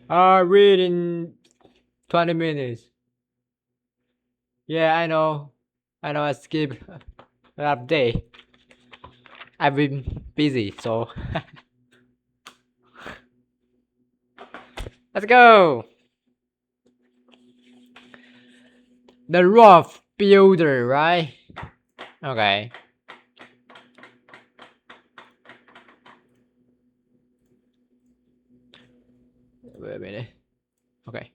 Read in 20 minutes. Yeah, I know. I know I skipped a day. I've been busy, so let's go. The rough builder, right? Okay. Wait a minute. Okay.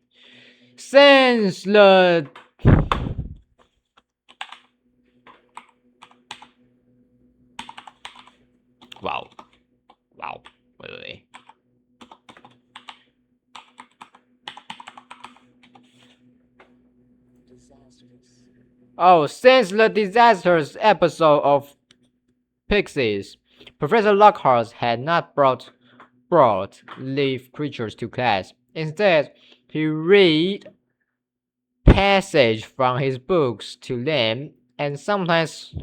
Since the wow, wow, wait. Oh, since the disastrous episode of Pixies, Professor Lockhart had not brought leaf creatures to class. Instead, he read passage from his books to them, and sometimes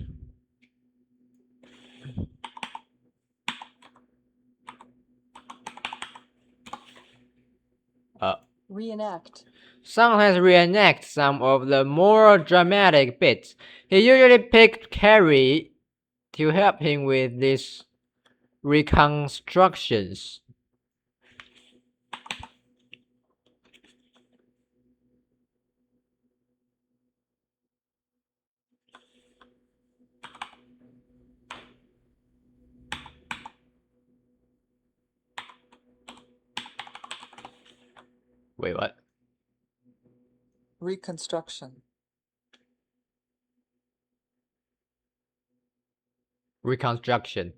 Reenact. sometimes reenact some of the more dramatic bits. He usually picked Carrie to help him with these reconstructions. Wait, what? Reconstruction. Reconstruction.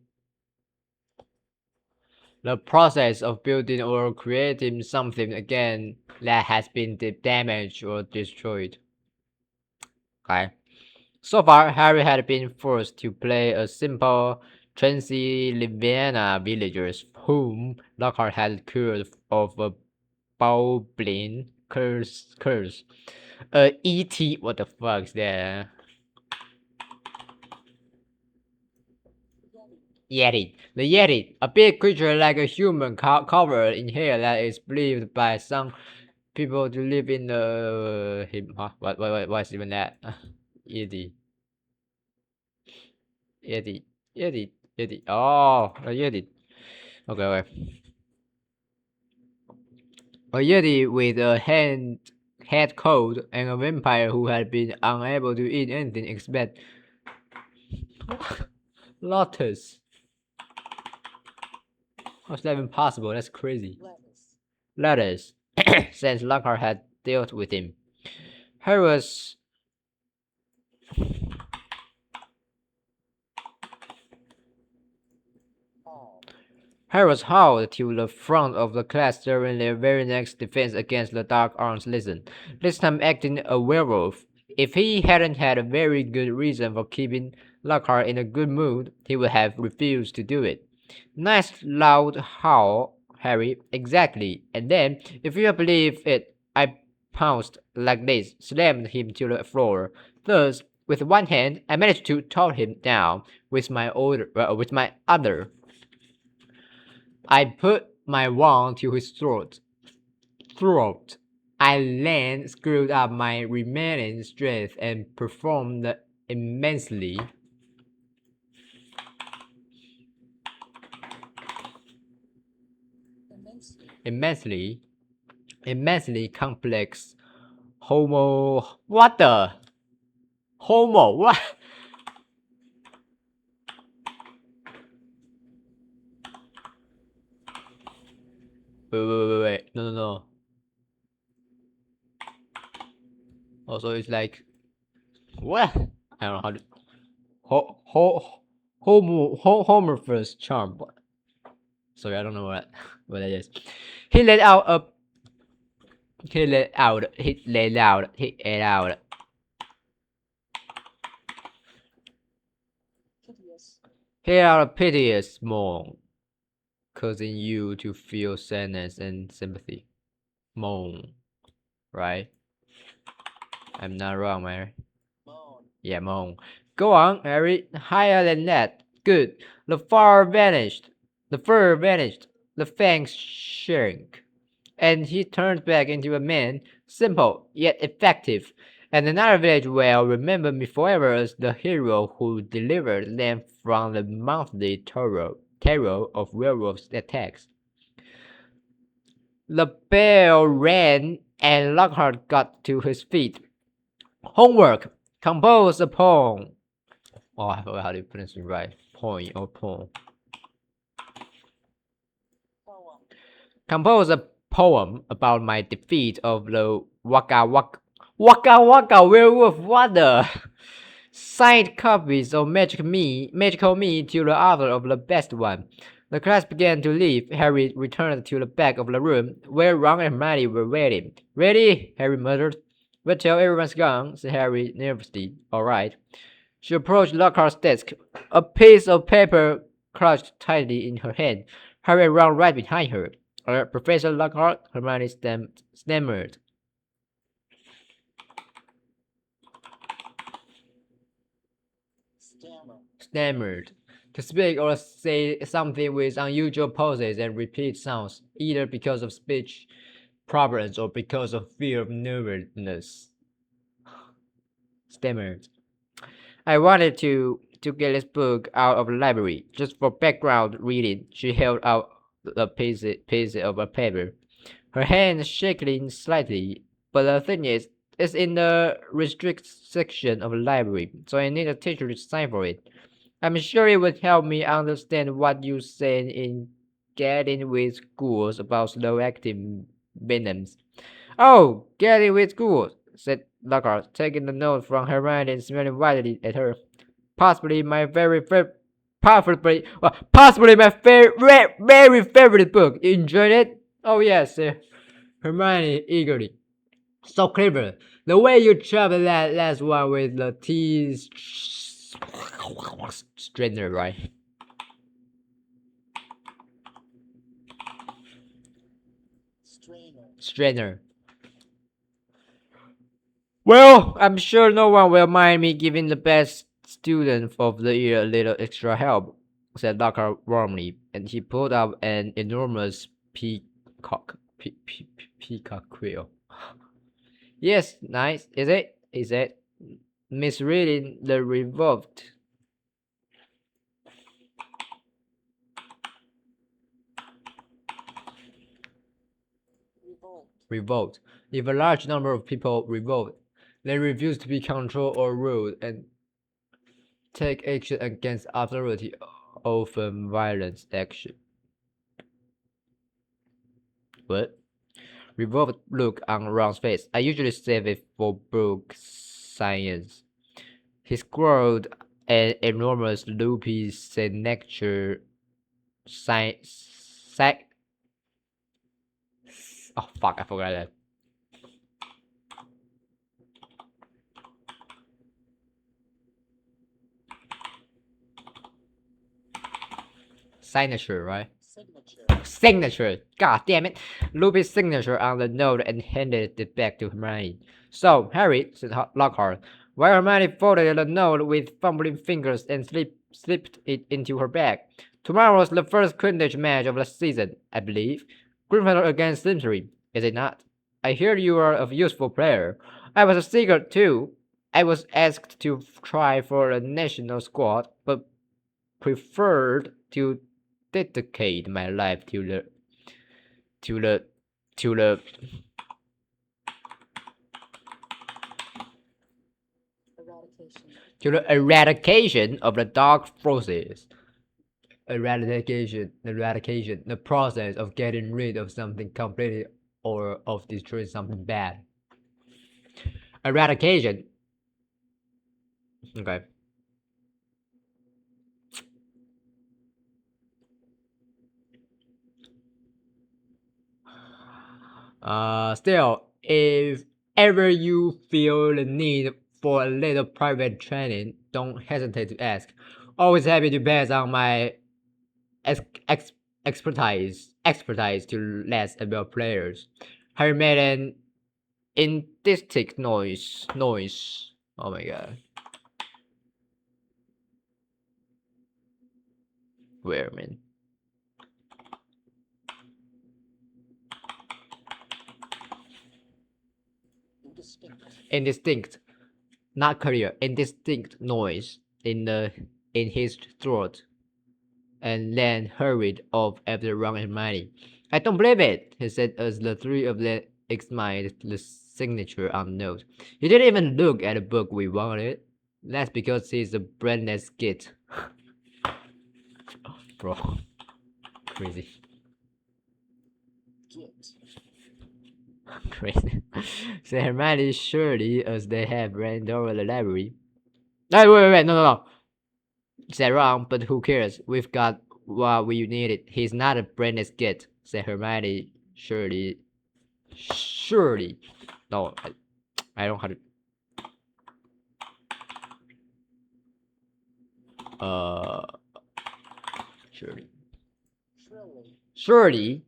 The process of building or creating something again that has been damaged or destroyed. Okay. So far, Harry had been forced to play a simple Transylvania villagers whom Lockhart had cured of a Boblin curse. E.T. What the fuck is that? Yeti. The Yeti, a big creature like a human covered in hair that is believed by some people to live in the huh? What's even that? Yeti. Yeti. Yeti. Yeti. Oh, a Yeti. Okay. A Yeti with a head cold and a vampire who had been unable to eat anything except lotus. How's that even possible? That's crazy. Lettuce. Since Lockhart had dealt with him. Harry was hauled to the front of the class during their very next defense against the Dark Arms Legion, this time acting a werewolf. If he hadn't had a very good reason for keeping Lockhart in a good mood, he would have refused to do it. Nice loud howl, Harry. Exactly. And then, if you believe it, I pounced like this, slammed him to the floor. Thus, with one hand, I managed to talk him down. With my other, I put my wand to his throat. I then screwed up my remaining strength and performed immensely immensely complex what the homo what wait no also it's like what I don't know how to homorphous charm. Sorry, I don't know what that is. He let out a he let out he let out he let out he let out a piteous moan, causing you to feel sadness and sympathy. Moan, right? I'm not wrong, man. Yeah, moan. Go on, Harry. Higher than that. Good. The fur vanished. The fangs shrank. and he turned back into a man, simple yet effective. And another village will remember me forever as the hero who delivered them from the monthly terror of werewolves' attacks. The bell rang, and Lockhart got to his feet. Homework! Compose a poem. Oh, I forgot how to pronounce it right. Poem or poem. Poem. Compose a poem about my defeat of the Waka werewolf. What the? Signed copies of Magical Me to the author of the best one. The class began to leave. Harry returned to the back of the room, where Ron and Hermione were waiting. Ready? Harry muttered. Wait till everyone's gone, said Harry nervously. All right. She approached Lockhart's desk, a piece of paper clutched tightly in her hand. Harry ran right behind her. Professor Lockhart, Hermione stammered. Stammered. To speak or say something with unusual pauses and repeat sounds, either because of speech problems or because of fear of nervousness. Stammered. I wanted to get this book out of the library, just for background reading. She held out the piece of a paper, her hand shaking slightly. But the thing is, it's in the restrict section of the library, so I need a teacher to sign for it. I'm sure it would help me understand what you said in Getting with Schools about slow-acting venoms. Oh, Getting with Schools, said Lockhart, taking the note from Hermione and smiling widely at her. Possibly my possibly my very favorite book. You enjoyed it? Oh yes, Hermione eagerly. So clever. The way you travel that last one with the T straightener, right? Straightener. Well, I'm sure no one will mind me giving the best student of the year a little extra help, said Lockhart warmly, and he pulled out an enormous peacock quill. Yes, nice, is it? He said, misreading the revolt. If a large number of people revolt, they refuse to be controlled or ruled and take action against authority, often violent action. What? Revolved look on Ron's face. I usually save it for book science. He scrawled an enormous loopy signature oh fuck, I forgot that. Signature, right? Signature. God damn it. Loopy's signature on the note and handed it back to Hermione. So, Harry, said Lockhart, while Hermione folded the note with fumbling fingers and slipped it into her bag. Tomorrow's the first Quidditch match of the season, I believe. Gryffindor against Slytherin, is it not? I hear you are a useful player. I was a seeker too. I was asked to try for a national squad, but preferred to dedicate my life to the to the to the eradication of the dark forces. Eradication, the process of getting rid of something completely or of destroying something bad. Eradication. Okay. Still, if ever you feel the need for a little private training, don't hesitate to ask. Always happy to pass on my expertise to less about players. Harry made an indistinct noise. Oh my god. Where, man? indistinct, not clear, indistinct noise in his throat, and then hurried off after Ron and Hermione. I don't believe it, he said as the three of them examined the signature on the note. You didn't even look at the book we wanted. That's because he's a brainless git. Bro. Crazy. Crazy. Said Hermione surely as they have ran over the library. No, wait, no. Said Ron, but who cares? We've got what we needed. He's not a brainless git, said Hermione surely. Surely. No, I don't have to. Surely. Surely.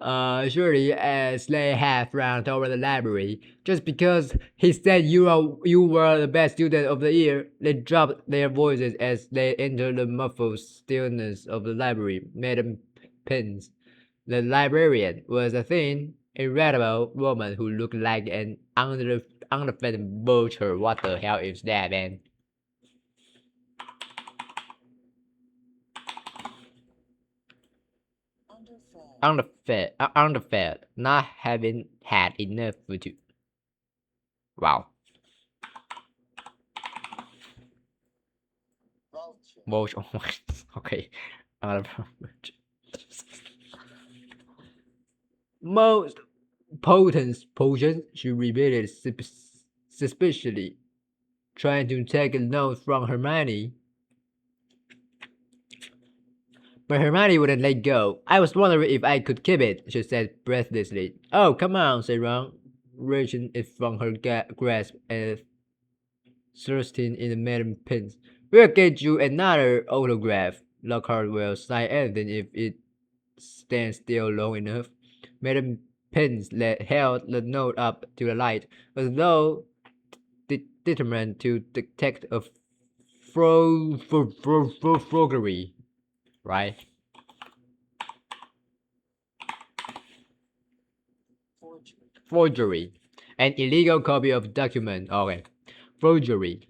Surely as they have run over the library. Just because he said you were the best student of the year, they dropped their voices as they entered the muffled stillness of the library. Madam Pins, the librarian, was a thin, irritable woman who looked like an underfed vulture. What the hell is that, man? Underfed, not having had enough food. Wow. Vulture. Okay. Most potent potions, she repeated suspiciously, trying to take a note from Hermione. But Hermione wouldn't let go. I was wondering if I could keep it, she said breathlessly. Oh, come on, said Ron, reaching it from her grasp and thrusting in the Madam Pin's. We'll get you another autograph. Lockhart will sign anything if it stands still long enough. Madam Pins held the note up to the light, as though determined to detect a forgery. Right? Forgery. An illegal copy of document. Okay. Forgery.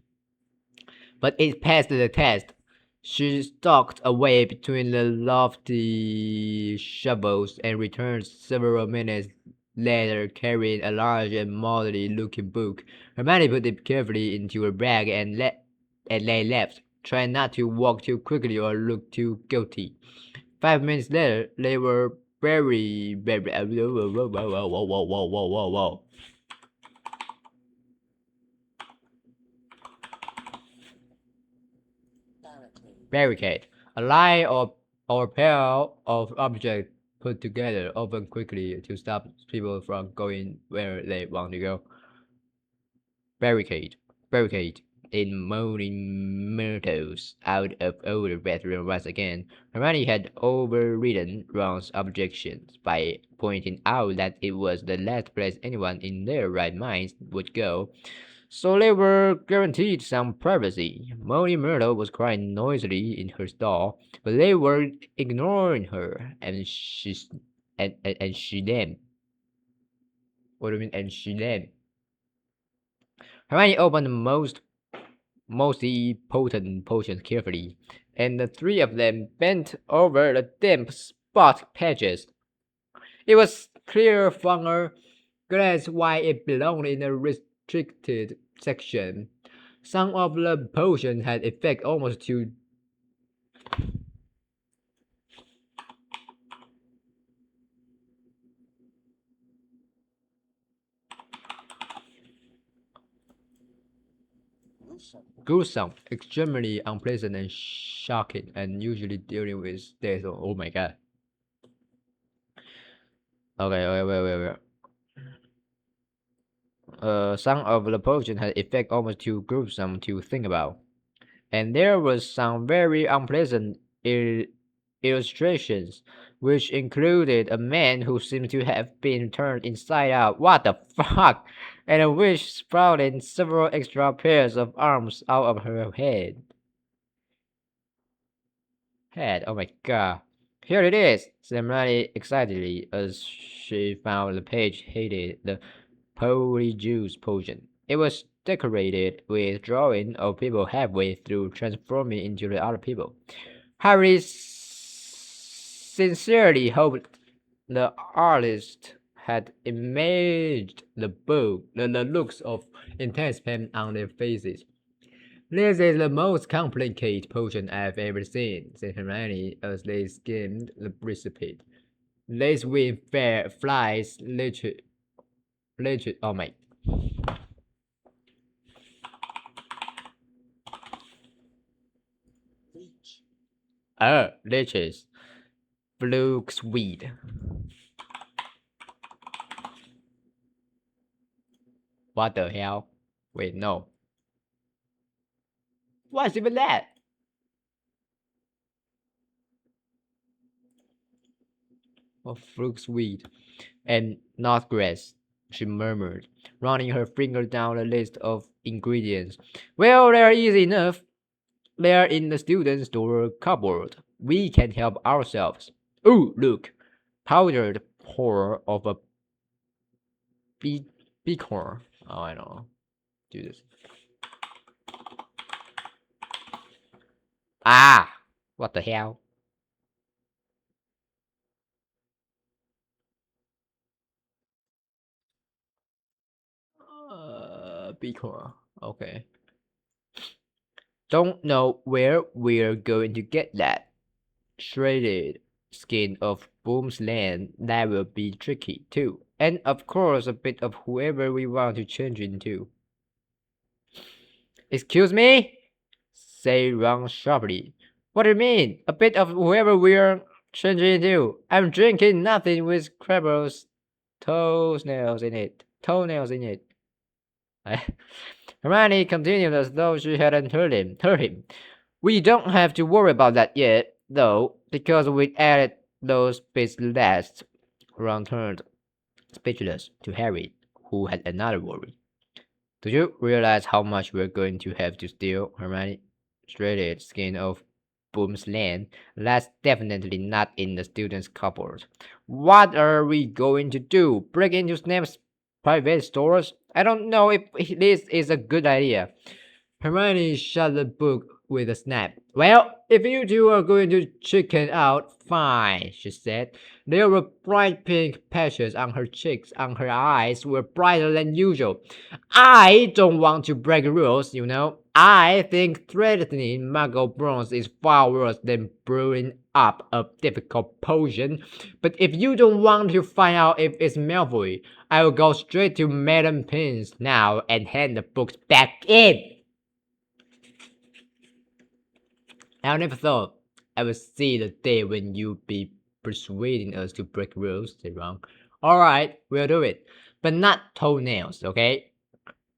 But it passed the test. She stalked away between the lofty shovels and returned several minutes later carrying a large and motley-looking book. Hermione put it carefully into her bag and they left, trying not to walk too quickly or look too guilty. 5 minutes later, they were very barricade, a line or pair of objects put together, open quickly to stop people from going where they want to go. Barricade, in moaning myrtles out of order bedroom once again. Hermione had overridden Ron's objections by pointing out that it was the last place anyone in their right minds would go, so they were guaranteed some privacy. Molly Myrtle was crying noisily in her stall, but they were ignoring her, and she then. What do you mean? And she then. Hermione opened the mostly potent potions carefully, and the three of them bent over the damp spot patches. It was clear from her glance why it belonged in a restricted section. Some of the potions had effect almost to gruesome, extremely unpleasant and shocking, and usually dealing with death. Oh my god. Okay, wait. Some of the potions had effect almost too gruesome to think about, and there was some very unpleasant illustrations, which included a man who seemed to have been turned inside out. What the fuck? And a witch sprouting several extra pairs of arms out of her head. Oh my god. Here it is, said Hermione excitedly as she found the page headed the Polyjuice potion. It was decorated with drawings of people halfway through transforming into the other people. Harry sincerely hoped the artist had imaged the looks of intense pain on their faces. This is the most complicated potion I've ever seen, said Hermione as they skimmed the recipe. This wind flies oh my. Leech. Leeches. Flukeweed. What the hell? Wait, no. What's even that? Oh, flukeweed. And not grass, she murmured, running her finger down the list of ingredients. Well, they're easy enough. They're in the student store cupboard. We can help ourselves. Ooh, look. Powdered pour of a bicorn. Oh, I know. Do this. Ah! What the hell? Bicorn. Okay. Don't know where we're going to get that. Shredded skin of Boom's land, that will be tricky too. And of course a bit of whoever we want to change into. Excuse me? Said Ron sharply. What do you mean? A bit of whoever we're changing into? I'm drinking nothing with Crabber's toenails in it. Hermione continued as though she hadn't heard him. We don't have to worry about that yet, though, because we added those bits last. Ron turned speechless to Harry, who had another worry. Do you realize how much we're going to have to steal, Hermione? Shredded skin of Boom's land. That's definitely not in the student's cupboard. What are we going to do? Break into Snape's private stores? I don't know if this is a good idea. Hermione shut the book with a snap. Well, if you two are going to chicken out, fine, she said. There were bright pink patches on her cheeks, and her eyes were brighter than usual. I don't want to break rules, you know. I think threatening Muggle bronze is far worse than brewing up a difficult potion. But if you don't want to find out if it's Malfoy, I will go straight to Madame Pin's now and hand the books back in. I never thought I would see the day when you'd be persuading us to break rules, said Ron. Alright, we'll do it. But not toenails, okay?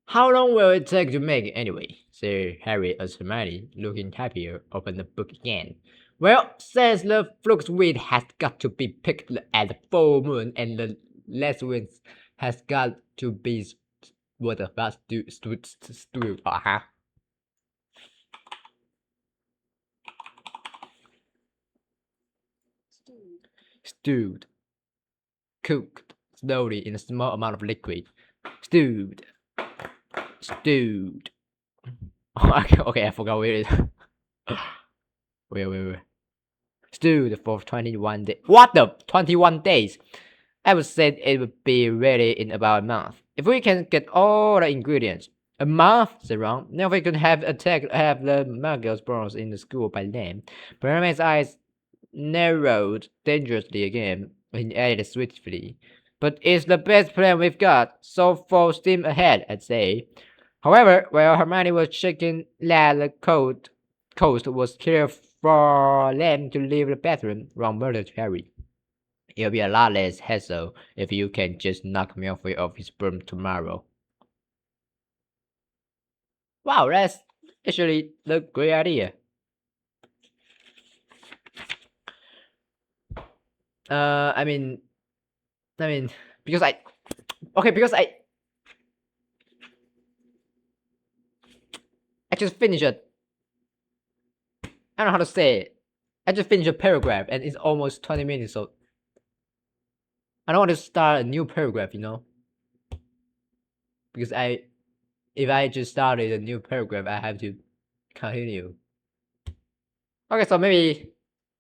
How long will it take to make it anyway? Said Harry as Hermione, looking happier, opened the book again. Well, says the flukeweed has got to be picked at the full moon, and the leswins has got to be what about stewed, Stewed. Cooked slowly in a small amount of liquid. Stewed. Stewed. Okay, I forgot where it is. Wait. Stewed for 21 days. What the? 21 days? I would say it would be ready in about a month. If we can get all the ingredients. A month, said Ron. Now we could have the Muggles bronze in the school by then. Hermione's eyes narrowed dangerously again. He added swiftly. But it's the best plan we've got, so full steam ahead, I'd say. However, while Hermione was shaking that the coast was clear for them to leave the bathroom, Ron murmured to Harry. It'll be a lot less hassle if you can just knock Malfoy off his broom tomorrow. Wow, that's actually a great idea. I mean, because because I just finished it. I don't know how to say it. I just finished a paragraph and it's almost 20 minutes, so I don't want to start a new paragraph, you know? Because if I just started a new paragraph, I have to continue. Okay, so maybe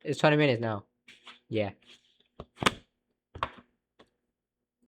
it's 20 minutes now. Yeah.